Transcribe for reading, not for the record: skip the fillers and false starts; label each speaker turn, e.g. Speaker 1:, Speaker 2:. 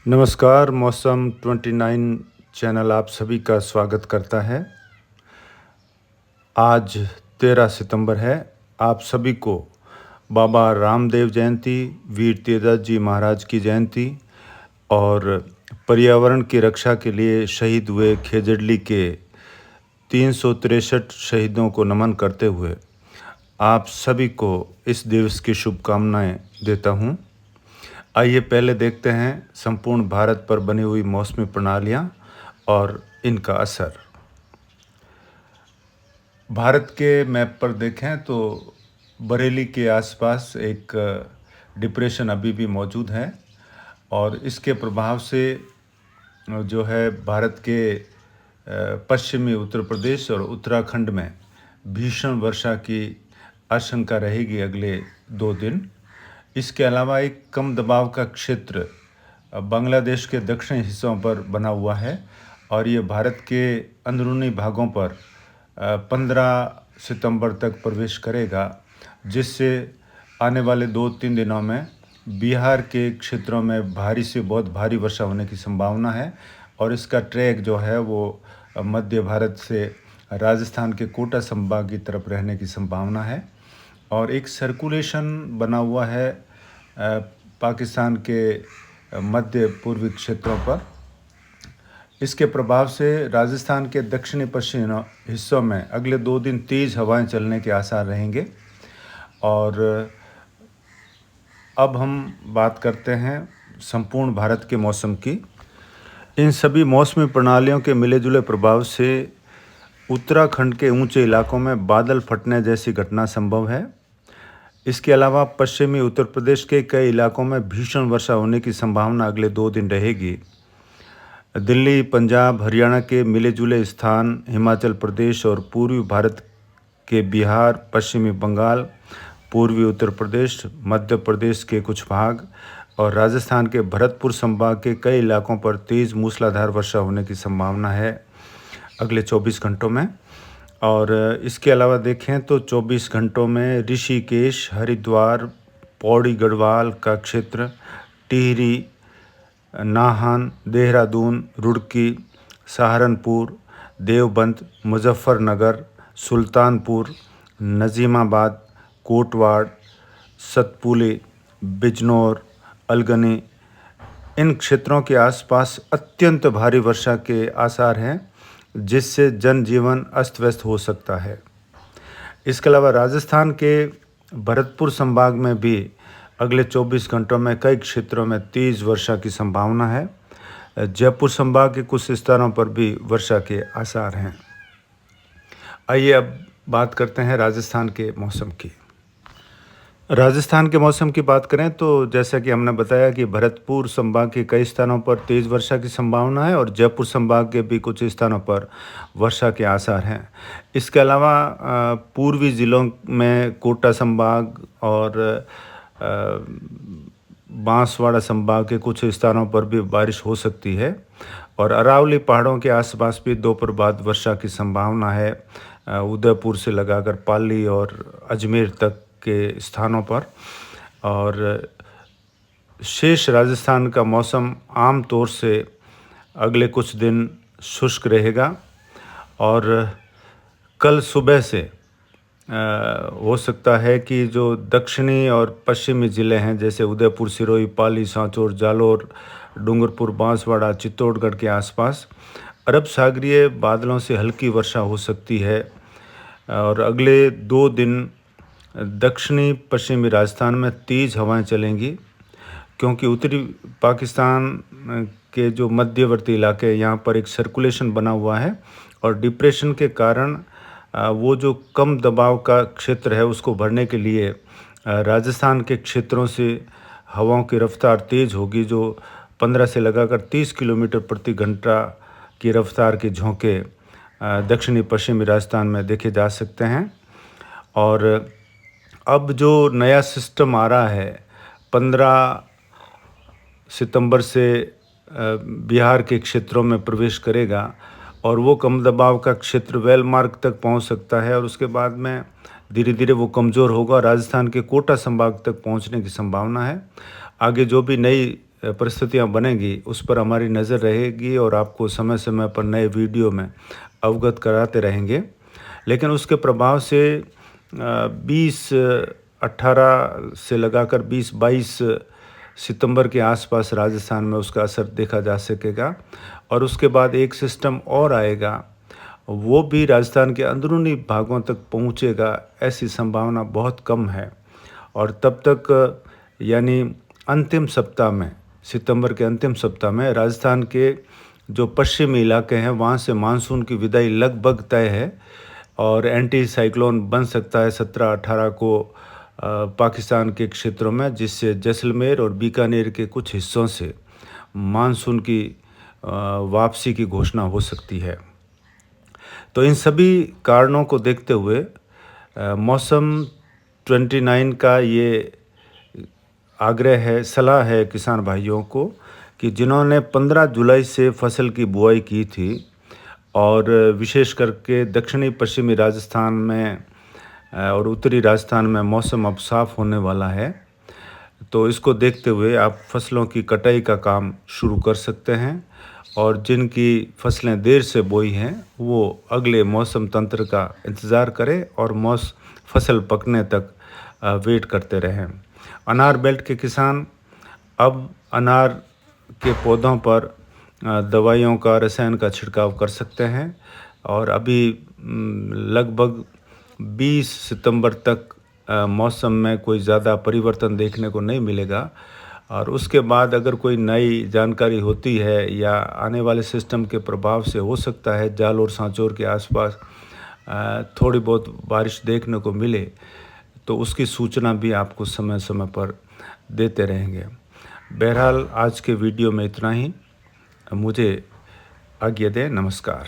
Speaker 1: नमस्कार, मौसम 29 चैनल आप सभी का स्वागत करता है। आज 13 सितंबर है। आप सभी को बाबा रामदेव जयंती, वीर तीरथ जी महाराज की जयंती और पर्यावरण की रक्षा के लिए शहीद हुए खेजड़ली के 363 शहीदों को नमन करते हुए आप सभी को इस दिवस की शुभकामनाएं देता हूं। आइए पहले देखते हैं संपूर्ण भारत पर बनी हुई मौसमी प्रणालियां और इनका असर। भारत के मैप पर देखें तो बरेली के आसपास एक डिप्रेशन अभी भी मौजूद है और इसके प्रभाव से जो है भारत के पश्चिमी उत्तर प्रदेश और उत्तराखंड में भीषण वर्षा की आशंका रहेगी अगले 2 दिन। इसके अलावा एक कम दबाव का क्षेत्र बांग्लादेश के दक्षिणी हिस्सों पर बना हुआ है और ये भारत के अंदरूनी भागों पर 15 सितंबर तक प्रवेश करेगा, जिससे आने वाले 2-3 दिनों में बिहार के क्षेत्रों में भारी से बहुत भारी वर्षा होने की संभावना है और इसका ट्रैक जो है वो मध्य भारत से राजस्थान के कोटा संभाग की तरफ रहने की संभावना है। और एक सर्कुलेशन बना हुआ है पाकिस्तान के मध्य पूर्वी क्षेत्रों पर। इसके प्रभाव से राजस्थान के दक्षिणी पश्चिमी हिस्सों में अगले 2 दिन तेज़ हवाएं चलने के आसार रहेंगे। और अब हम बात करते हैं संपूर्ण भारत के मौसम की। इन सभी मौसमी प्रणालियों के मिले जुले प्रभाव से उत्तराखंड के ऊंचे इलाकों में बादल फटने जैसी घटना संभव है। इसके अलावा पश्चिमी उत्तर प्रदेश के कई इलाकों में भीषण वर्षा होने की संभावना अगले 2 दिन रहेगी। दिल्ली, पंजाब, हरियाणा के मिले जुले स्थान, हिमाचल प्रदेश और पूर्वी भारत के बिहार, पश्चिमी बंगाल, पूर्वी उत्तर प्रदेश, मध्य प्रदेश के कुछ भाग और राजस्थान के भरतपुर संभाग के कई इलाकों पर तेज़ मूसलाधार वर्षा होने की संभावना है अगले 24 घंटों में। और इसके अलावा देखें तो 24 घंटों में ऋषिकेश, हरिद्वार, पौड़ी गढ़वाल का क्षेत्र, टिहरी, नाहन, देहरादून, रुड़की, सहारनपुर, देवबंद, मुजफ्फरनगर, सुल्तानपुर, नजीमाबाद, कोटवाड़, सतपुली, बिजनौर, अलगनी, इन क्षेत्रों के आसपास अत्यंत भारी वर्षा के आसार हैं, जिससे जनजीवन अस्त व्यस्त हो सकता है। इसके अलावा राजस्थान के भरतपुर संभाग में भी अगले 24 घंटों में कई क्षेत्रों में तेज़ वर्षा की संभावना है। जयपुर संभाग के कुछ स्थानों पर भी वर्षा के आसार हैं। आइए अब बात करते हैं राजस्थान के मौसम की। राजस्थान के मौसम की बात करें तो जैसा कि हमने बताया कि भरतपुर संभाग के कई स्थानों पर तेज़ वर्षा की संभावना है और जयपुर संभाग के भी कुछ स्थानों पर वर्षा के आसार हैं। इसके अलावा पूर्वी ज़िलों में कोटा संभाग और बांसवाड़ा संभाग के कुछ स्थानों पर भी बारिश हो सकती है और अरावली पहाड़ों के आसपास भी दोपहर बाद वर्षा की संभावना है, उदयपुर से लगाकर पाली और अजमेर तक के स्थानों पर। और शेष राजस्थान का मौसम आम तौर से अगले कुछ दिन शुष्क रहेगा और कल सुबह से हो सकता है कि जो दक्षिणी और पश्चिमी ज़िले हैं जैसे उदयपुर, सिरोही, पाली, सांचौर, जालोर, डूंगरपुर, बांसवाड़ा, चित्तौड़गढ़ के आसपास अरब सागरीय बादलों से हल्की वर्षा हो सकती है। और अगले 2 दिन दक्षिणी पश्चिमी राजस्थान में तेज़ हवाएं चलेंगी, क्योंकि उत्तरी पाकिस्तान के जो मध्यवर्ती इलाके हैं यहाँ पर एक सर्कुलेशन बना हुआ है और डिप्रेशन के कारण वो जो कम दबाव का क्षेत्र है उसको भरने के लिए राजस्थान के क्षेत्रों से हवाओं की रफ्तार तेज़ होगी, जो 15 से लगाकर 30 किलोमीटर प्रति घंटा की रफ्तार के झोंके दक्षिणी पश्चिमी राजस्थान में देखे जा सकते हैं। और अब जो नया सिस्टम आ रहा है 15 सितंबर से बिहार के क्षेत्रों में प्रवेश करेगा और वो कम दबाव का क्षेत्र वेल मार्ग तक पहुंच सकता है और उसके बाद में धीरे धीरे वो कमज़ोर होगा, राजस्थान के कोटा संभाग तक पहुंचने की संभावना है। आगे जो भी नई परिस्थितियां बनेंगी उस पर हमारी नज़र रहेगी और आपको समय समय पर नए वीडियो में अवगत कराते रहेंगे। लेकिन उसके प्रभाव से 20-18 से लगाकर 20-22 सितंबर के आसपास राजस्थान में उसका असर देखा जा सकेगा। और उसके बाद एक सिस्टम और आएगा, वो भी राजस्थान के अंदरूनी भागों तक पहुंचेगा, ऐसी संभावना बहुत कम है। और तब तक यानी अंतिम सप्ताह में, सितंबर के अंतिम सप्ताह में राजस्थान के जो पश्चिमी इलाके हैं वहाँ से मानसून की विदाई लगभग तय है और एंटी साइक्लोन बन सकता है 17-18 को पाकिस्तान के क्षेत्रों में, जिससे जैसलमेर और बीकानेर के कुछ हिस्सों से मानसून की वापसी की घोषणा हो सकती है। तो इन सभी कारणों को देखते हुए मौसम 29 का ये आग्रह है, सलाह है किसान भाइयों को कि जिन्होंने 15 जुलाई से फसल की बुआई की थी और विशेष करके दक्षिणी पश्चिमी राजस्थान में और उत्तरी राजस्थान में मौसम अब साफ़ होने वाला है, तो इसको देखते हुए आप फसलों की कटाई का काम शुरू कर सकते हैं। और जिनकी फसलें देर से बोई हैं वो अगले मौसम तंत्र का इंतज़ार करें और फसल पकने तक वेट करते रहें। अनार बेल्ट के किसान अब अनार के पौधों पर दवाइयों का, रसायन का छिड़काव कर सकते हैं और अभी लगभग 20 सितंबर तक मौसम में कोई ज़्यादा परिवर्तन देखने को नहीं मिलेगा। और उसके बाद अगर कोई नई जानकारी होती है या आने वाले सिस्टम के प्रभाव से हो सकता है जाल और सांचौर के आसपास थोड़ी बहुत बारिश देखने को मिले, तो उसकी सूचना भी आपको समय समय पर देते रहेंगे। बहरहाल आज के वीडियो में इतना ही। मुझे आज्ञा दें। नमस्कार।